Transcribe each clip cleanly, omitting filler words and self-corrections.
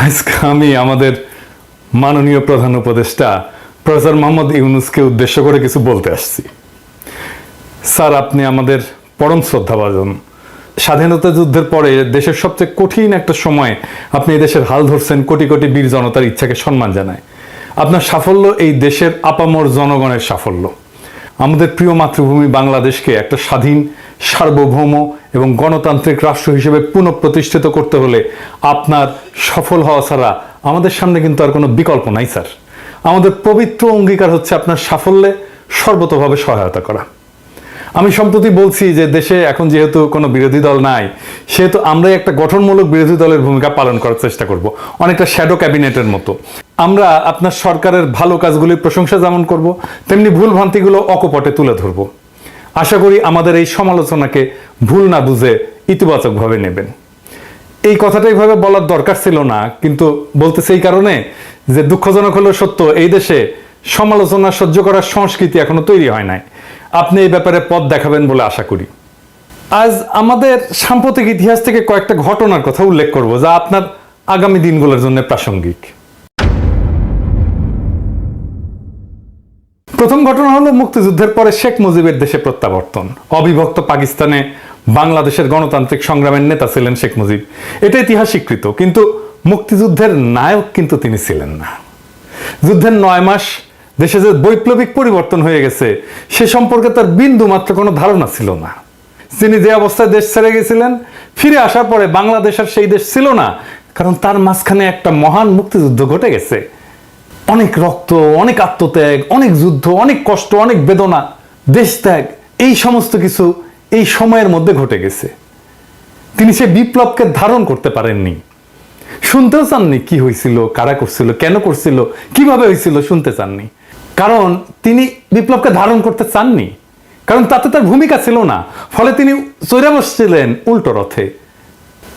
আজকে আমি আমাদের মাননীয় প্রধান উপদেষ্টা প্রফেসর মোহাম্মদ ইউনূসকে উদ্দেশ্য করে কিছু বলতে আসছি। স্যার, আপনি আমাদের পরম শ্রদ্ধাভাজন। স্বাধীনতা যুদ্ধের পরে দেশের সবচেয়ে কঠিন একটা সময় আপনি এই দেশের হাল ধরছেন, কোটি কোটি বীর জনতার ইচ্ছাকে সম্মান জানায়। আপনার সাফল্য এই দেশের আপামর জনগণের সাফল্য। আমাদের প্রিয় মাতৃভূমি বাংলাদেশকে একটা স্বাধীন, সার্বভৌম এবং গণতান্ত্রিক রাষ্ট্র হিসেবে পুনঃপ্রতিষ্ঠিত করতে হলে আপনার সফল হওয়া ছাড়া আমাদের সামনে কিন্তু আর কোনো বিকল্প নাই স্যার। আমাদের পবিত্র অঙ্গীকার হচ্ছে আপনার সাফল্যে সর্বতোভাবে সহায়তা করা। আমি সম্প্রতি বলছি যে দেশে এখন যেহেতু কোনো বিরোধী দল নাই, সেহেতু আমরাই একটা গঠনমূলক বিরোধী দলের ভূমিকা পালন করার চেষ্টা করব, অনেকটা শ্যাডো ক্যাবিনেটের মতো। আমরা আপনার সরকারের ভালো কাজগুলির প্রশংসা যেমন করব, তেমনি ভুল ভ্রান্তিগুলো অকপটে তুলে ধরব। আশা করি আমাদের এই সমালোচনাকে ভুল না বুঝে ইতিবাচকভাবে নেবেন। এই কথাটা এইভাবে বলার দরকার ছিল না, কিন্তু বলতেছে এই কারণে যে দুঃখজনক হলেও সত্য, এই দেশে সমালোচনা সহ্য করার সংস্কৃতি এখনো তৈরি হয় নাই। আপনি এই ব্যাপারে পথ দেখাবেন বলে আশা করি। আজ আমাদের সাম্প্রতিক ইতিহাস থেকে কয়েকটা ঘটনার কথা উল্লেখ করব, যা আপনার আগামী দিনগুলোর জন্য প্রাসঙ্গিক। প্রথম ঘটনা হলো মুক্তিযুদ্ধের পরে শেখ মুজিবের দেশে প্রত্যাবর্তন। অবিভক্ত পাকিস্তানে বাংলাদেশের গণতান্ত্রিক সংগ্রামের নেতা ছিলেন শেখ মুজিব, এটা ইতিহাস স্বীকৃত। কিন্তু মুক্তিযুদ্ধের নায়ক কিন্তু তিনি ছিলেন না। যুদ্ধের 9 মাস দেশে যে বৈপ্লবিক পরিবর্তন হয়ে গেছে সে সম্পর্কে তার বিন্দু মাত্র কোনো ধারণা ছিল না। তিনি যে অবস্থায় দেশ ছেড়ে গেছিলেন, ফিরে আসার পরে বাংলাদেশ আর সেই দেশ ছিল না, কারণ তার মাঝখানে একটা মহান মুক্তিযুদ্ধ ঘটে গেছে। অনেক রক্ত, অনেক আত্মত্যাগ, অনেক যুদ্ধ, অনেক কষ্ট, অনেক বেদনা, দেশ ত্যাগ, এই সমস্ত কিছু এই সময়ের মধ্যে ঘটে গেছে। তিনি সে বিপ্লবকে ধারণ করতে পারেননি, শুনতেও চাননি কি হয়েছিল, কারা করছিল, কেন করছিল, কিভাবে হয়েছিল, শুনতে চাননি। কারণ তিনি বিপ্লবকে ধারণ করতে চাননি, কারণ তাতে তার ভূমিকা ছিল না। ফলে তিনি চড়ে বসছিলেন উল্টো রথে,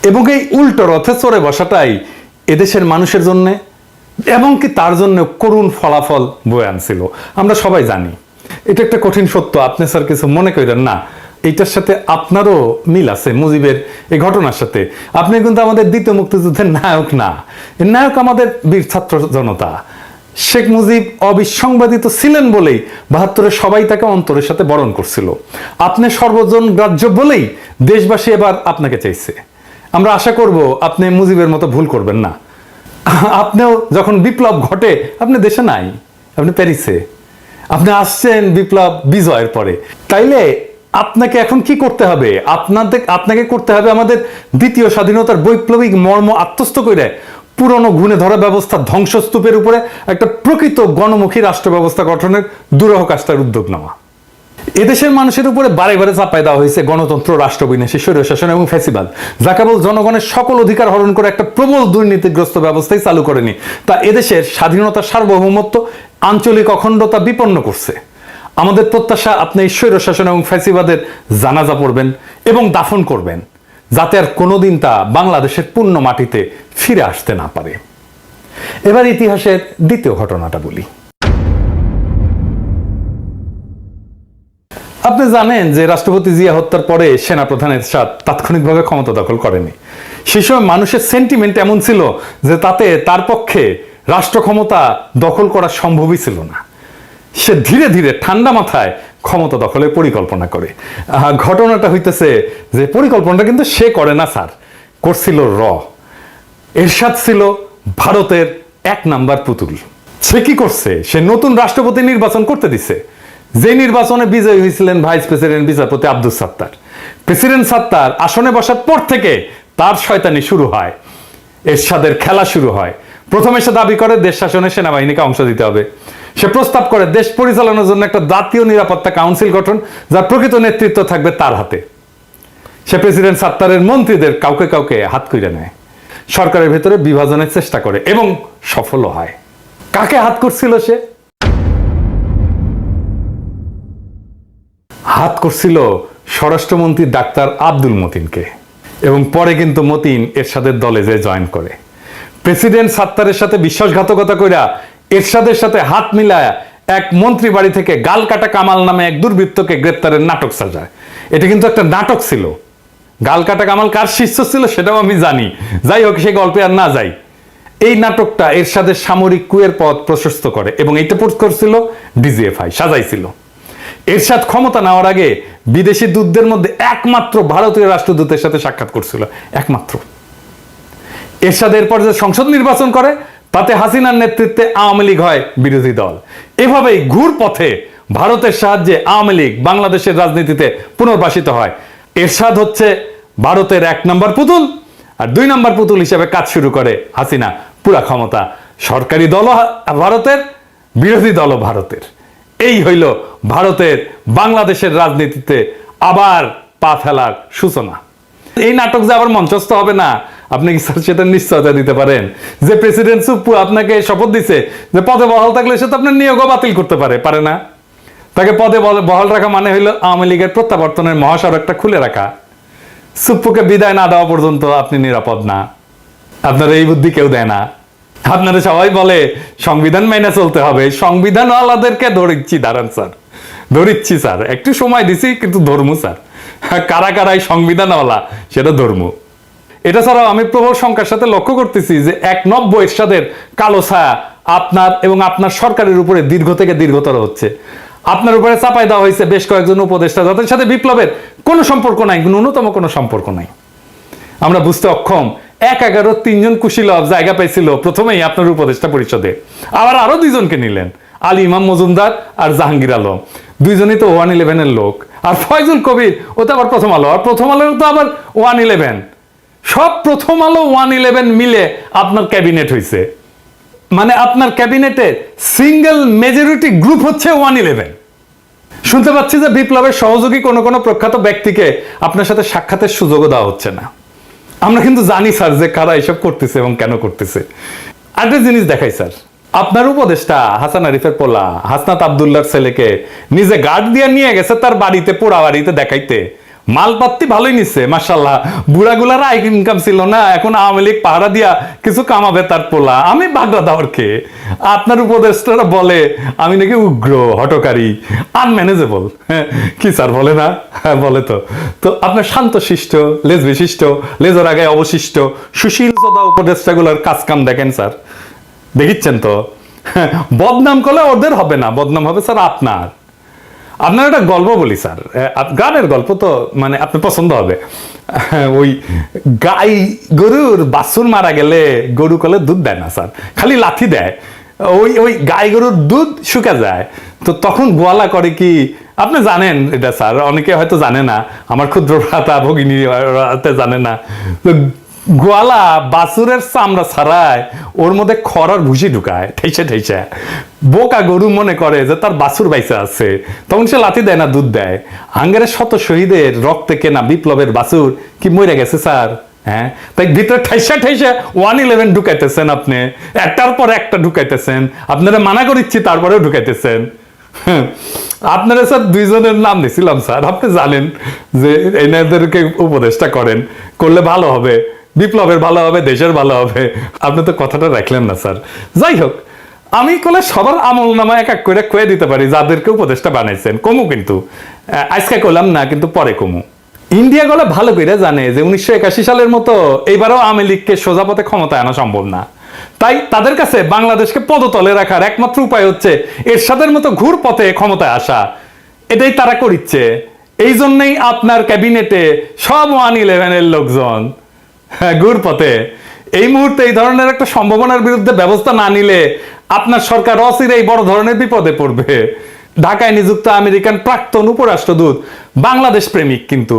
এবং এই উল্টো রথে চড়ে বসাটাই এদেশের মানুষের জন্য এবং কি তার জন্য করুণ ফলাফল বয়ে আনছিল। আমরা সবাই জানি, এটা একটা কঠিন সত্য। আপনি স্যার কিছু মনে করেন না, এইটার সাথে আপনারও মিল আছে মুজিবের এই ঘটনার সাথে। আপনি কিন্তু আমাদের দ্বিতীয় মুক্তিযুদ্ধের নায়ক না, এর নায়ক আমাদের বীর ছাত্র জনতা। শেখ মুজিব অবিসংবাদিত ছিলেন বলেই 72-এ সবাই তাকে অন্তরের সাথে বরণ করছিল। আপনি সর্বজন গ্রাহ্য বলেই দেশবাসী এবার আপনাকে চাইছে। আমরা আশা করব আপনি মুজিবের মতো ভুল করবেন না। আপনিও যখন বিপ্লব ঘটে আপনি দেশে নাই, আপনি প্যারিসে। আপনি আসছেন বিপ্লব বিজয়ের পরে। তাইলে আপনাকে এখন কি করতে হবে? আপনাকে করতে হবে আমাদের দ্বিতীয় স্বাধীনতার বৈপ্লবিক মর্ম আত্মস্থ করে পুরনো গুণে ধরা ব্যবস্থা ধ্বংসস্তূপের উপরে একটা প্রকৃত গণমুখী রাষ্ট্র ব্যবস্থা গঠনের দুরূহ কাজটার উদ্যোগ নেওয়া। এদেশের মানুষের উপরে বারে বারে চাপায় দেওয়া হয়েছে গণতন্ত্র, রাষ্ট্রবিনাশী স্বৈরশাসন এবং ফ্যাসিবাদ, যা কেবল জনগণের সকল অধিকার হরণ করে একটা প্রবল দুর্নীতিগ্রস্ত ব্যবস্থাই চালু করেনি, তা এদেশের স্বাধীনতা, সার্বভৌমত্ব, আঞ্চলিক অখণ্ডতা বিপন্ন করছে। আমাদের প্রত্যাশা আপনি এই স্বৈরশাসন এবং ফ্যাসিবাদের জানাজা পড়বেন এবং দাফন করবেন, যাতে আর কোনোদিন তা বাংলাদেশের পূর্ণ মাটিতে ফিরে আসতে না পারে। এবার ইতিহাসের দ্বিতীয় ঘটনাটা বলি। আপনি জানেন যে রাষ্ট্রপতি জিয়া হত্যার পরে সেনাপ্রধান এরশাদ তাৎক্ষণিকভাবে ক্ষমতা দখল করেনি। সেই সময় মানুষের সেন্টিমেন্ট এমন ছিল যে তাতে তার পক্ষে রাষ্ট্র ক্ষমতা দখল করা সম্ভবই ছিল না। সে ধীরে ধীরে ঠান্ডা মাথায় ক্ষমতা দখলের পরিকল্পনা করে। ঘটনাটা হইতেছে যে পরিকল্পনাটা কিন্তু সে করে না স্যার, করছিল এরশাদ ছিল ভারতের 1 নাম্বার পুতুল। সে কি করছে? সে নতুন রাষ্ট্রপতি নির্বাচন করতে দিছে, যে নির্বাচনে বিজয়ী হয়েছিলেন ভাইস প্রেসিডেন্ট বিচারপতি আব্দুস সাত্তার। প্রেসিডেন্ট সাত্তার আসনে বসার পর থেকে তার শয়তানি শুরু হয়, এরশাদের খেলা শুরু হয়। প্রথমে সে দাবি করে দেশ শাসনে সেনাবাহিনীকে অংশ দিতে হবে। সে প্রস্তাব করে দেশ পরিচালনার জন্য একটা জাতীয় নিরাপত্তা কাউন্সিল গঠন, যার প্রকৃত নেতৃত্ব থাকবে তার হাতে। সে প্রেসিডেন্ট সাত্তারের মন্ত্রীদের কাউকে কাউকে হাত কইরে নেয়, সরকারের ভেতরে বিভাজনের চেষ্টা করে এবং সফল হয়। কাকে হাত করছিল সে? হাত করছিল স্বরাষ্ট্রমন্ত্রী ডাক্তার আব্দুল মতিনকে, এবং পরে কিন্তু মতিন এরশাদের দলে যে জয়েন করে। প্রেসিডেন্ট সাত্তারের সাথে বিশ্বাসঘাতকতা কইরা এরশাদের সাথে হাত মিলায় এক মন্ত্রী বাড়ি থেকে গাল কাটা কামাল নামে এক দুর্বৃত্তকে গ্রেপ্তারের নাটক সাজায়। এটা কিন্তু একটা নাটক ছিল। গাল কাটা কামাল কার শিষ্য ছিল সেটাও আমি জানি, যাই হোক সে গল্পে আর না যাই। এই নাটকটা এরশাদের সামরিক কুয়ের পথ প্রশস্ত করে এবং এটা পোস্ট করছিল ডিজিএফআই, সাজাইছিল। এরশাদ ক্ষমতা নেওয়ার আগে বিদেশি দূতদের মধ্যে একমাত্র ভারতীয় রাষ্ট্রদূতের সাথে সাক্ষাৎ করছিল, একমাত্র। এরশাদের পর যে সংসদ নির্বাচন করে তাতে হাসিনার নেতৃত্বে আওয়ামী লীগ হয় বিরোধী দল। এভাবেই ঘুর পথে ভারতের সাহায্যে আওয়ামী লীগ বাংলাদেশের রাজনীতিতে পুনর্বাসিত হয়। এরশাদ হচ্ছে ভারতের 1 নম্বর পুতুল, আর 2 নম্বর পুতুল হিসেবে কাজ শুরু করে হাসিনা। পুরা ক্ষমতা সরকারি দল ভারতের, বিরোধী দল ভারতের। এই হইল ভারতের বাংলাদেশের রাজনীতিতে আবার পা ফেলার সূচনা। এই নাটক যে আবার মঞ্চস্থ হবে না, আপনি কি স্যার সেটা নিশ্চয়তা দিতে পারেন? যে প্রেসিডেন্ট সুপ্পু আপনাকে শপথ দিছে যে পদে বহাল থাকলে সে তো আপনার নিয়োগও বাতিল করতে পারে না? তাকে পদে বহাল রাখা মানে হইল আওয়ামী লীগের প্রত্যাবর্তনের মহাসড়কটা খুলে রাখা। সুপ্পুকে বিদায় না দেওয়া পর্যন্ত আপনি নিরাপদ না। আপনার এই বুদ্ধি কেউ দেয় না। আপনারা সবাই বলে সংবিধান মেনে চলতে হবে, সংবিধানওয়ালাদেরকে ধরিচ্ছি, দাঁড়ান স্যার, ধরিচ্ছি স্যার, একটু সময় দিছি কিন্তু ধর্ম স্যার, কারা কারাই সংবিধানওয়ালা সেটা ধর্ম। এটা ছাড়াও আমি প্রবল শঙ্কার সাথে লক্ষ্য করতেছি যে 190 এরশাদের কালো ছায়া আপনার এবং আপনার সরকারের উপরে দীর্ঘ থেকে দীর্ঘতর হচ্ছে। আপনার উপরে চাপাই দেওয়া হয়েছে বেশ কয়েকজন উপদেষ্টা যাদের সাথে বিপ্লবের কোনো সম্পর্ক নাই, ন্যূনতম কোনো সম্পর্ক নাই। আমরা বুঝতে অক্ষম 1-11 3জন কুশীলব জায়গা পাইছিল প্রথমেই আপনার উপদেষ্টা পরিষদে, আবার আরো 2 জনকে নিলেন, আলী ইমাম মজুমদার আর জাহাঙ্গীর আলম, 2 জনই তো 111-এর লোক। আর ফয়জুল কবির ও তো আবার প্রথম আলো, আর প্রথম আলোর তো আবার 111। সব প্রথম আলো 111 মিলে আপনার ক্যাবিনেট হয়েছে। মানে আপনার ক্যাবিনেটে সিঙ্গেল মেজরিটি গ্রুপ হচ্ছে 111। শুনতে পাচ্ছি যে বিপ্লবের সহযোগী কোনো কোনো প্রখ্যাত ব্যক্তিকে আপনার সাথে সাক্ষাতের সুযোগও দেওয়া হচ্ছে না। আমরা কিন্তু জানি স্যার যে কারা এসব করতেছে এবং কেন করতেছে। আরেকটা জিনিস দেখাই স্যার, আপনার উপদেষ্টা হাসান আরিফের পোলা হাসনাত আব্দুল্লাহর ছেলেকে নিজে গার্ড দিয়ে নিয়ে গেছে তার বাড়িতে, পোড়া বাড়িতে দেখাইতে। মালপাত্তি ভালোই নিচ্ছে মাশাআল্লাহ, বুড়াগুলার আয় ইনকাম ছিল না, এখন আওয়ামী লীগ পাহারা দিয়া কিছু কামাবে তার পোলা। আমি বাগড়া দাওয়ারকে আপনার উপদেষ্টারা বলে আমি নাকি উগ্র, হটকারী, আনম্যানেজেবল। কি স্যার বলে না? হ্যাঁ বলে তো। তো আপনার শান্ত শিষ্ট, লেজ বিশিষ্ট, লেজের আগে অবশিষ্ট সুশীল সদা উপদেষ্টাগুলোর কাজ কাম দেখেন স্যার, দেখিচ্ছেন তো। বদনাম করলে ওদের হবে না, বদনাম হবে স্যার আপনার। আপনার একটা গল্প বলি স্যার, গ্রামের গল্প তো, মানে আপনার পছন্দ হবে। ওই গাই গরুর বাছুর মারা গেলে গরু কলে দুধ দেয় না স্যার, খালি লাথি দেয়। ওই গাই গরুর দুধ শুকা যায়। তো তখন গোয়ালা করে কি আপনি জানেন এটা স্যার, অনেকে হয়তো জানে না, আমার ক্ষুদ্র ভ্রাতা ভগিনী জানে না। গোয়ালা বাছুরের চামড়া ছাড়ায় ওর মধ্যে খড়ার ভুসি ঢুকায়, ঠেসে ঠেসে। বোকা গরু মনে করে যে তার বাছুর বাইসা আছে, তখন সে লাথি দেয় না, দুধ দেয়। হাঙ্গেরের শত শহীদের রক্তে কেনা বিপ্লবের বাছুর কি মরে গেছে স্যার? হ্যাঁ, তাই ভিতরে ঠাইসা ঠাইসা 111 ঢুকাইতেছেন আপনি, একটার পর একটা ঢুকাইতেছেন। আপনারা মানা করিচ্ছি তারপরেও ঢুকাইতেছেন। আপনারা স্যার 2 জনের নাম দিয়েছিলাম স্যার, আপনি জানেন যে এনাদেরকে উপদেষ্টা করেন, করলে ভালো হবে, বিপ্লবের ভালো হবে, দেশের ভালো হবে। আপনি তো কথাটা রাখলেন না স্যার। যাই হোক, আমি কলে সবার আমল নামা এক এক করে কয়ে দিতে পারি যাদেরকে উপদেষ্টা বানাইছেন। কমু কিন্তু আজকে কইলাম না, কিন্তু পরে কমু। ইন্ডিয়া গলে ভালো করে জানে যে 1981 সালের মতো এইবারও আওয়ামী লীগকে সোজা পথে ক্ষমতায় আনা সম্ভব না। তাই তাদের কাছে বাংলাদেশকে পদতলে রাখার একমাত্র উপায় হচ্ছে এরশাদের মতো ঘুর পথে ক্ষমতায় আসা। এটাই তারা করিচ্ছে। এই জন্যই আপনার ক্যাবিনেটে সব 111-এর লোকজন ঘুর পথে। এই মুহূর্তে এই ধরনের একটা সম্ভাবনার বিরুদ্ধে ব্যবস্থা না নিলে আপনার সরকার অচিরেই বড় ধরনের বিপদে পড়বে। ঢাকায় নিযুক্ত আমেরিকান প্রাক্তন উপরাষ্ট্রদূত বাংলাদেশ প্রেমিক কিন্তু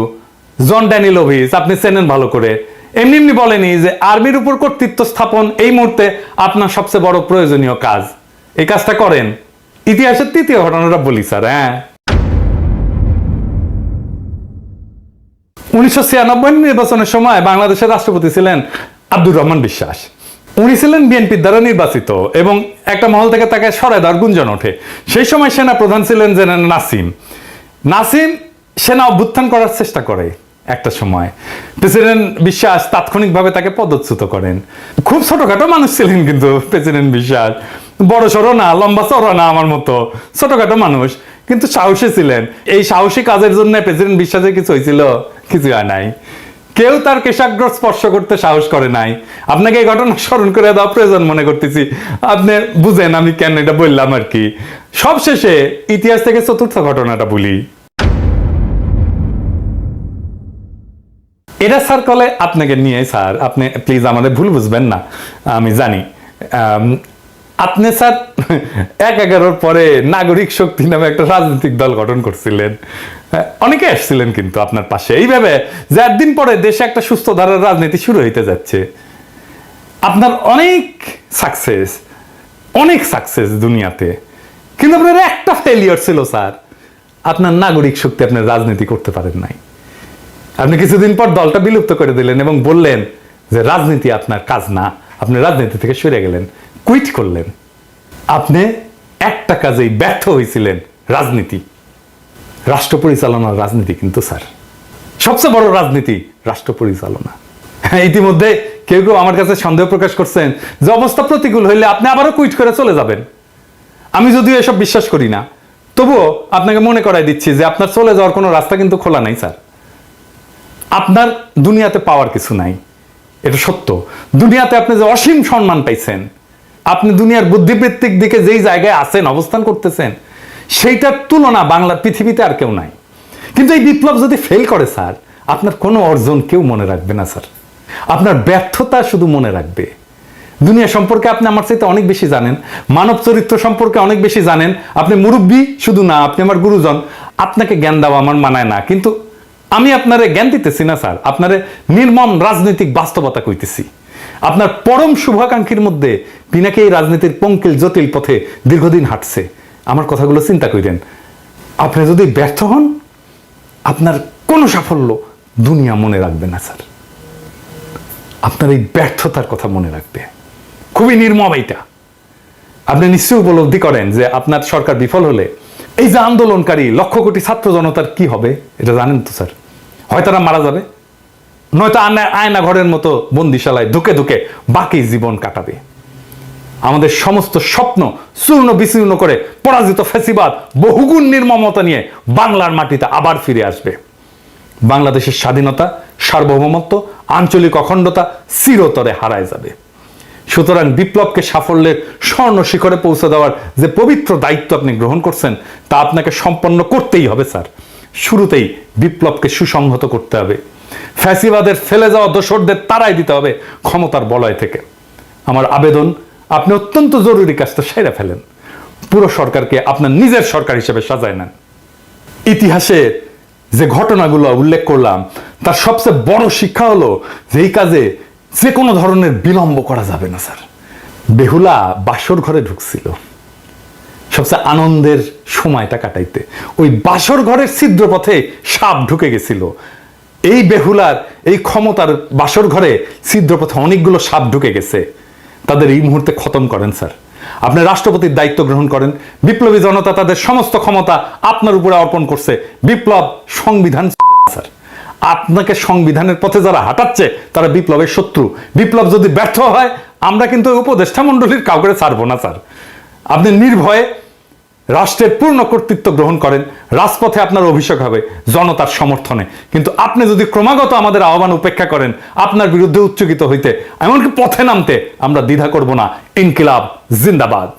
জন ড্যানিলোভিচ, আপনি চেনেন ভালো করে, এমনি এমনি বলেনি যে আর্মির উপর কর্তৃত্ব স্থাপন এই মুহূর্তে আপনার সবচেয়ে বড় প্রয়োজনীয় কাজ। এই কাজটা করেন। ইতিহাসের 3য় ঘটনাটা বলি স্যার। হ্যাঁ, 1996 নির্বাচনের সময় বাংলাদেশের রাষ্ট্রপতি ছিলেন আব্দুর রহমান বিশ্বাস। উনি ছিলেন বিএনপির দ্বারা নির্বাচিত এবং একটা মহল থেকে তাকে সরায় দেওয়ার গুঞ্জন ওঠে। সেই সময় সেনা প্রধান ছিলেন জেনারেল নাসিম সেনা অভ্যুত্থান করার চেষ্টা করে একটা সময়। প্রেসিডেন্ট বিশ্বাস তাৎক্ষণিকভাবে তাকে পদচ্যুত করেন। খুব ছোটখাটো মানুষ ছিলেন কিন্তু প্রেসিডেন্ট বিশ্বাস, বড় সড়ো না, লম্বা চড়ো না, আমার মতো ছোটখাটো মানুষ, কিন্তু সাহসী ছিলেন। এই সাহসী কাজের জন্য প্রেসিডেন্ট বিশ্বাসের কিছু হয়েছিল? কিছু হয় নাই। কেউ তার কেশাগ্র স্পর্শ করতে সাহস করে নাই। আপনাকে এই ঘটনা স্মরণ করে দেওয়া প্রয়োজন মনে করতেছি, আপনি বুঝেন আমি কেন এটা বললাম আর কি। সবশেষে ইতিহাস থেকে চতুর্থ ঘটনাটা বলি। এটা স্যার কলে আপনাকে নিয়ে, স্যার আপনি প্লিজ আমাদের ভুল বুঝবেন না, আমি জানি। আপনি স্যার ১/১১ পরে নাগরিক শক্তি নামে একটা রাজনৈতিক দল গঠন করছিলেন, অনেকে আসছিলেন কিন্তু আপনার পাশে, এইভাবে যে একদিন পরে দেশে একটা সুস্থ ধারার রাজনীতি শুরু হইতে যাচ্ছে। আপনার অনেক সাকসেস দুনিয়াতে, কিন্তু আপনার একটা ফেলিয়ার ছিল স্যার, আপনার নাগরিক শক্তি আপনার রাজনীতি করতে পারেন নাই। আপনি কিছুদিন পর দলটা বিলুপ্ত করে দিলেন এবং বললেন যে রাজনীতি আপনার কাজ না, আপনি রাজনীতি থেকে সরে গেলেন, কুইট করলেন। আপনি একটা কাজেই ব্যর্থ হয়েছিলেন, রাজনীতি, রাষ্ট্র পরিচালনার রাজনীতি। কিন্তু স্যার সবচেয়ে বড় রাজনীতি রাষ্ট্র পরিচালনা। ইতিমধ্যে কেউ কেউ আমার কাছে সন্দেহ প্রকাশ করছেন যে অবস্থা প্রতিকূল হইলে আপনি আবারও কুইট করে চলে যাবেন। আমি যদিও এসব বিশ্বাস করি না, তবুও আপনাকে মনে করাই দিচ্ছি যে আপনার চলে যাওয়ার কোনো রাস্তা কিন্তু খোলা নাই স্যার। আপনার দুনিয়াতে পাওয়ার কিছু নাই, এটা সত্য। দুনিয়াতে আপনি যে অসীম সম্মান পাইছেন, আপনি দুনিয়ার বুদ্ধিবৃত্তিক দিকে যেই জায়গায় আছেন, অবস্থান করতেছেন, সেইটার তুলনা বাংলার পৃথিবীতে আর কেউ নাই। কিন্তু এই বিপ্লব যদি ফেল করে স্যার, আপনার কোনো অর্জন কেউ মনে রাখবে না স্যার, আপনার ব্যর্থতা শুধু মনে রাখবে। দুনিয়া সম্পর্কে আপনি আমার চাইতে অনেক বেশি জানেন, মানব চরিত্র সম্পর্কে অনেক বেশি জানেন। আপনি মুরব্বী শুধু না, আপনি আমার গুরুজন। আপনাকে জ্ঞান দেওয়া আমার মানায় না, কিন্তু আমি আপনারে জ্ঞান দিতেছি না স্যার, আপনারে নির্মম রাজনৈতিক বাস্তবতা কইতেছি। আপনার পরম শুভাকাঙ্ক্ষীর মধ্যে পিনাকি এই রাজনীতির পঙ্কিল জটিল পথে দীর্ঘদিন হাঁটছে। আমার কথাগুলো চিন্তা করেন। আপনি যদি ব্যর্থ হন, আপনার কোনো সাফল্য দুনিয়া মনে রাখবে না স্যার, আপনার এই ব্যর্থতার কথা মনে রাখবে। খুবই নির্মম এইটা। আপনি নিশ্চয়ই উপলব্ধি করেন যে আপনার সরকার বিফল হলে এই যে আন্দোলনকারী লক্ষ কোটি ছাত্র জনতার কি হবে, এটা জানেন তো স্যার? হয় তারা মারা যাবে, নয়তো আয়না ঘরের মতো বন্দিশালায় ধুকে ধুকে বাকি জীবন কাটাবে। আমাদের সমস্ত স্বপ্ন চূর্ণ বিচূর্ণ করে পরাজিত ফ্যাসিবাদ বহুগুণ নির্মমতা নিয়ে বাংলার মাটিতে আবার ফিরে আসবে। বাংলাদেশের স্বাধীনতা, সার্বভৌমত্ব, আঞ্চলিক অখণ্ডতা চিরতরে হারায় যাবে। সুতরাং বিপ্লবকে সাফল্যের স্বর্ণ শিখরে পৌঁছে দেওয়ার যে পবিত্র দায়িত্ব আপনি গ্রহণ করছেন, তা আপনাকে সম্পন্ন করতেই হবে স্যার। শুরুতেই বিপ্লবকে সুসংহত করতে হবে, ফ্যাসিবাদের ফেলে যাওয়া দোসরদের তাড়াই দিতে হবে ক্ষমতার বলয় থেকে। আমার আবেদন, আপনি অত্যন্ত জরুরি কাজটা সেরে ফেলেন, পুরো সরকারকে আপনার নিজের সরকার হিসেবে সাজায় নেন। ইতিহাসের যে ঘটনাগুলো উল্লেখ করলাম, তার সবচেয়ে বড় শিক্ষা হলো যে এই কাজে যে কোনো ধরনের বিলম্ব করা যাবে না স্যার। বেহুলা বাসর ঘরে ঢুকছিল সবচেয়ে আনন্দের সময়টা কাটাইতে, ওই বাসর ঘরের ছিদ্রপথে সাপ ঢুকে গেছিল। এই বেহুলার এই ক্ষমতার বাসর ঘরে ছিদ্রপথে অনেকগুলো সাপ ঢুকে গেছে, তাদের এই মুহূর্তে খতম করেন স্যার। আপনি রাষ্ট্রপতির দায়িত্ব গ্রহণ করেন। বিপ্লবী জনতা তাদের সমস্ত ক্ষমতা আপনার উপরে অর্পণ করছে। বিপ্লব সংবিধান স্যার, আপনাকে সংবিধানের পথে যারা হাঁটাচ্ছে তারা বিপ্লবের শত্রু। বিপ্লব যদি ব্যর্থ হয়, আমরা কিন্তু উপদেষ্টা মণ্ডলীর কাউকে ছাড়বো না স্যার। আপনি নির্ভয়ে রাষ্ট্রের পূর্ণ কর্তৃত্ব গ্রহণ করেন, রাজপথে আপনার অভিষেক হবে জনতার সমর্থনে। কিন্তু আপনি যদি ক্রমাগত আমাদের আহ্বান উপেক্ষা করেন, আপনার বিরুদ্ধে উচ্চকিত হইতে, এমনকি পথে নামতে আমরা দ্বিধা করব না। ইনকিলাব জিন্দাবাদ।